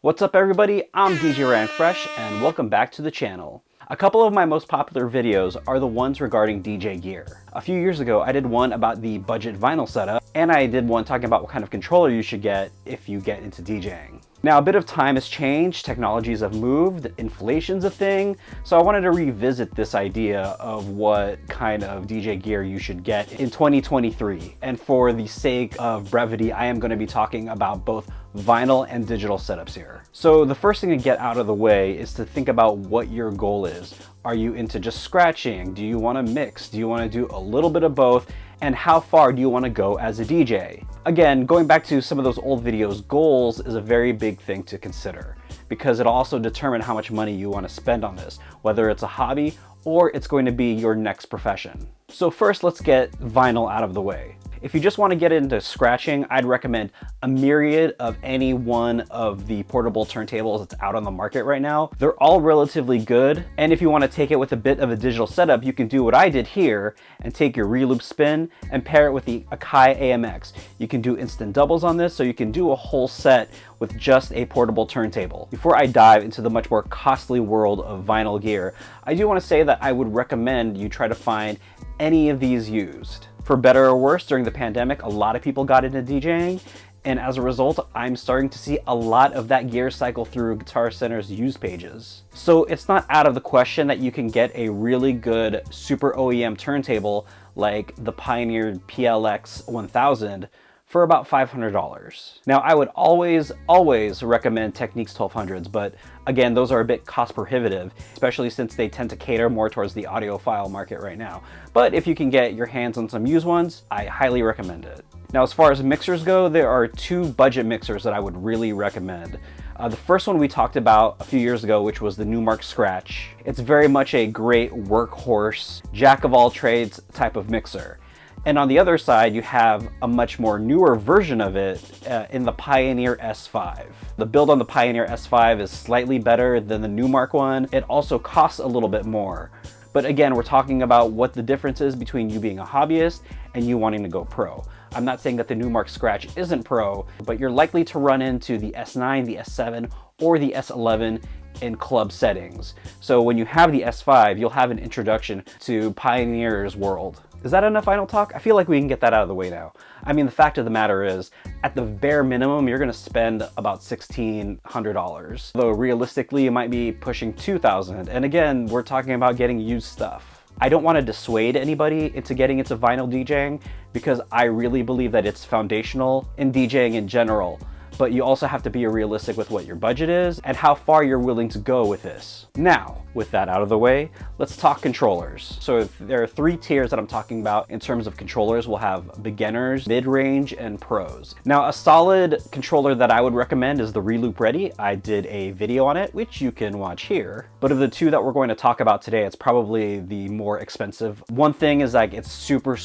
What's up everybody, I'm DJ Ryan Fresh and welcome back to the channel. A couple of my most popular videos are the ones regarding DJ gear. A few years ago I did one about the budget vinyl setup and I did one talking about what kind of controller you should get if you get into DJing. Now a bit of time has changed, technologies have moved, inflation's a thing, so I wanted to revisit this idea of what kind of DJ gear you should get in 2023. And for the sake of brevity, I am going to be talking about both vinyl and digital setups here. So the first thing to get out of the way is to think about what your goal is. Are you into just scratching? Do you want to mix? Do you want to do a little bit of both? And how far do you want to go as a DJ? Again, going back to some of those old videos, goals is a very big thing to consider because it'll also determine how much money you want to spend on this, whether it's a hobby or it's going to be your next profession. So first, let's get vinyl out of the way. If you just want to get into scratching, I'd recommend a myriad of any one of the portable turntables that's out on the market right now. They're all relatively good, and if you want to take it with a bit of a digital setup, you can do what I did here and take your Reloop Spin and pair it with the Akai AMX. You can do instant doubles on this, so you can do a whole set with just a portable turntable. Before I dive into the much more costly world of vinyl gear, I do want to say that I would recommend you try to find any of these used. For better or worse, during the pandemic, a lot of people got into DJing, and as a result, I'm starting to see a lot of that gear cycle through Guitar Center's used pages. So it's not out of the question that you can get a really good super OEM turntable like the Pioneer PLX 1000 for about $500. Now, I would always recommend Technics 1200s, but again, those are a bit cost prohibitive, especially since they tend to cater more towards the audiophile market right now. But if you can get your hands on some used ones, I highly recommend it. Now, as far as mixers go, there are two budget mixers that I would really recommend. The first one we talked about a few years ago, which was the Numark Scratch. It's very much a great workhorse, jack of all trades type of mixer. And on the other side, you have a much more newer version of it in the Pioneer S5. The build on the Pioneer S5 is slightly better than the Numark one. It also costs a little bit more. But again, we're talking about what the difference is between you being a hobbyist and you wanting to go pro. I'm not saying that the Numark Scratch isn't pro, but you're likely to run into the S9, the S7, or the S11 in club settings. So when you have the S5, you'll have an introduction to Pioneer's world. Is that enough vinyl talk? I feel like we can get that out of the way now. I mean, the fact of the matter is, at the bare minimum, you're gonna spend about $1,600. Though realistically, you might be pushing $2,000. And again, we're talking about getting used stuff. I don't want to dissuade anybody into getting into vinyl DJing because I really believe that it's foundational in DJing in general. But you also have to be realistic with what your budget is and how far you're willing to go with this. Now, with that out of the way, let's talk controllers. So there are three tiers that I'm talking about in terms of controllers. We'll have beginners, mid-range, and pros. Now, a solid controller that I would recommend is the Reloop Ready. I did a video on it, which you can watch here. But of the two that we're going to talk about today, it's probably the more expensive. One thing is like it's super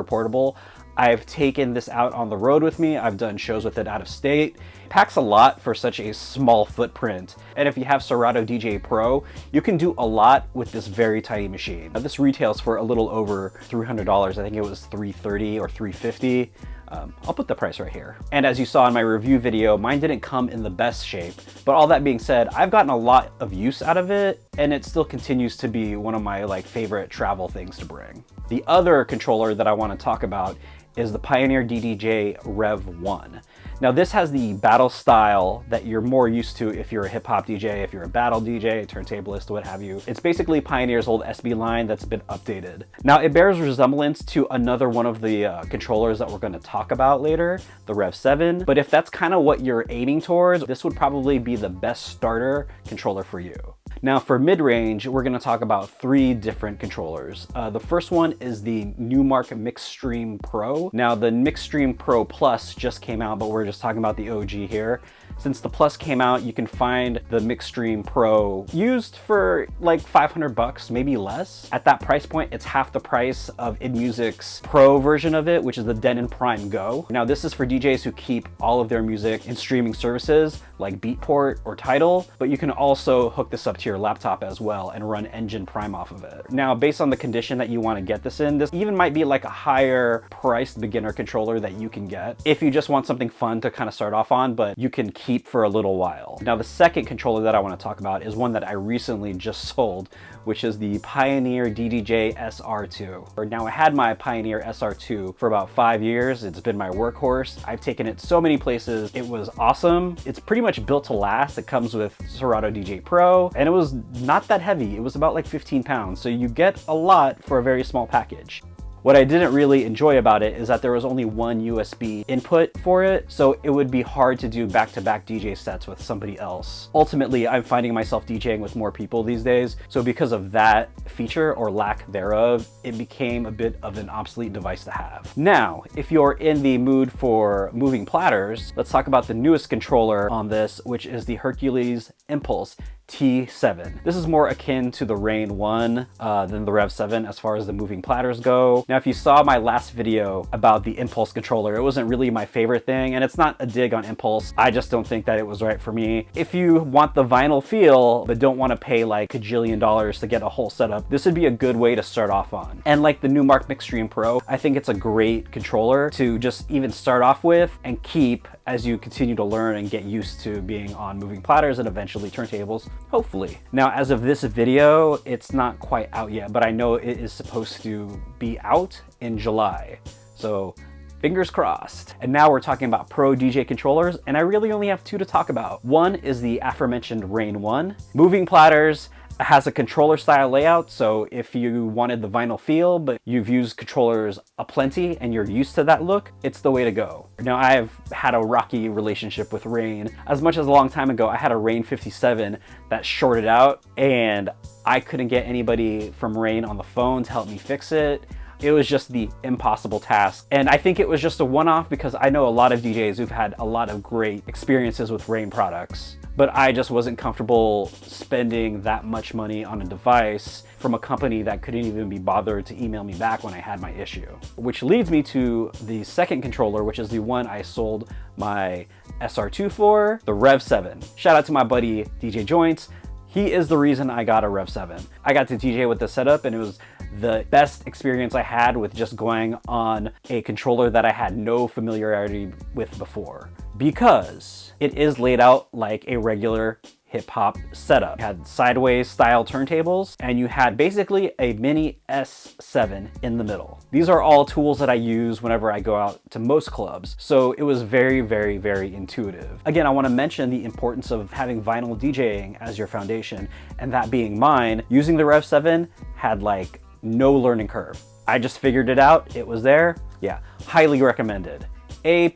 portable. I've taken this out on the road with me. I've done shows with it out of state. It packs a lot for such a small footprint. And if you have Serato DJ Pro, you can do a lot with this very tiny machine. Now, this retails for a little over $300. I think it was $330 or $350. I'll put the price right here. And as you saw in my review video, mine didn't come in the best shape. But all that being said, I've gotten a lot of use out of it, and it still continues to be one of my favorite travel things to bring. The other controller that I want to talk about is the Pioneer DDJ Rev 1. Now this has the battle style that you're more used to if you're a hip hop DJ, if you're a battle DJ, a turntablist, what have you. It's basically Pioneer's old SB line that's been updated. Now it bears resemblance to another one of the controllers that we're going to talk about later, the Rev 7. But if that's kind of what you're aiming towards, this would probably be the best starter controller for you. Now for mid-range, we're going to talk about three different controllers. The first one is the Numark Mixstream Pro. Now the Mixstream Pro Plus just came out, but we're just talking about the OG here. Since the Plus came out, you can find the Mixstream Pro used for like 500 bucks, maybe less. At that price point, it's half the price of InMusic's Pro version of it, which is the Denon Prime Go. Now this is for DJs who keep all of their music in streaming services like Beatport or Tidal, but you can also hook this up to your laptop as well and run Engine Prime off of it. Now, based on the condition that you want to get this in, this even might be like a higher priced beginner controller that you can get if you just want something fun to kind of start off on, but you can keep keep for a little while. Now, the second controller that I want to talk about is one that I recently just sold, which is the Pioneer DDJ SR2. Now, I had my Pioneer SR2 for about 5 years. It's been my workhorse. I've taken it so many places. It was awesome. It's pretty much built to last. It comes with Serato DJ Pro, and it was not that heavy. It was about like 15 pounds, so you get a lot for a very small package. What I didn't really enjoy about it is that there was only one USB input for it, so it would be hard to do back-to-back DJ sets with somebody else. Ultimately, I'm finding myself DJing with more people these days, so because of that feature or lack thereof, it became a bit of an obsolete device to have. Now, if you're in the mood for moving platters, let's talk about the newest controller on this, which is the Hercules Impulse T7. This is more akin to the Rain 1 than the Rev 7 as far as the moving platters go. Now, if you saw my last video about the Impulse controller, it wasn't really my favorite thing, and it's not a dig on Impulse. I just don't think that it was right for me. If you want the vinyl feel, but don't want to pay like a $1 gajillion to get a whole setup, this would be a good way to start off on. And like the Numark Mixstream Pro, I think it's a great controller to just even start off with and keep as you continue to learn and get used to being on moving platters and eventually turntables, hopefully. Now, as of this video, it's not quite out yet, but I know it is supposed to be out in July. So fingers crossed. And now we're talking about pro DJ controllers, and I really only have two to talk about. One is the aforementioned Rain 1. Moving platters has a controller style layout, so if you wanted the vinyl feel, but you've used controllers aplenty and you're used to that look, it's the way to go. Now, I've had a rocky relationship with Rain. As much as a long time ago, I had a Rain 57 that shorted out, and I couldn't get anybody from Rain on the phone to help me fix it. It was just the impossible task. And I think it was just a one-off because I know a lot of DJs who've had a lot of great experiences with Rain products, but I just wasn't comfortable spending that much money on a device from a company that couldn't even be bothered to email me back when I had my issue. Which leads me to the second controller, which is the one I sold my SR2 for, the Rev 7. Shout out to my buddy DJ Joints. He is the reason I got a Rev 7. I got to DJ with the setup, and it was the best experience I had with just going on a controller that I had no familiarity with before, because it is laid out like a regular hip-hop setup. You had sideways style turntables, and you had basically a mini S7 in the middle. These are all tools that I use whenever I go out to most clubs, so it was very, very, very intuitive. Again, I want to mention the importance of having vinyl DJing as your foundation, and that being mine. Using the Rev 7 had like no learning curve. I just figured it out, it was there. Yeah, highly recommended. A++++.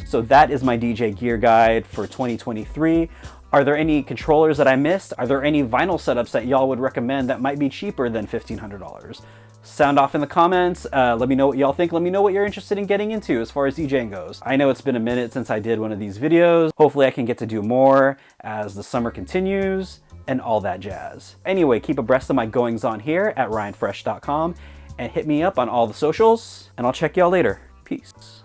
So that is my DJ gear guide for 2023. Are there any controllers that I missed? Are there any vinyl setups that y'all would recommend that might be cheaper than $1,500? Sound off in the comments. Let me know what y'all think. Let me know what you're interested in getting into as far as DJing goes. I know it's been a minute since I did one of these videos. Hopefully I can get to do more as the summer continues and all that jazz. Anyway, keep abreast of my goings on here at ryanfresh.com and hit me up on all the socials, and I'll check y'all later. Peace.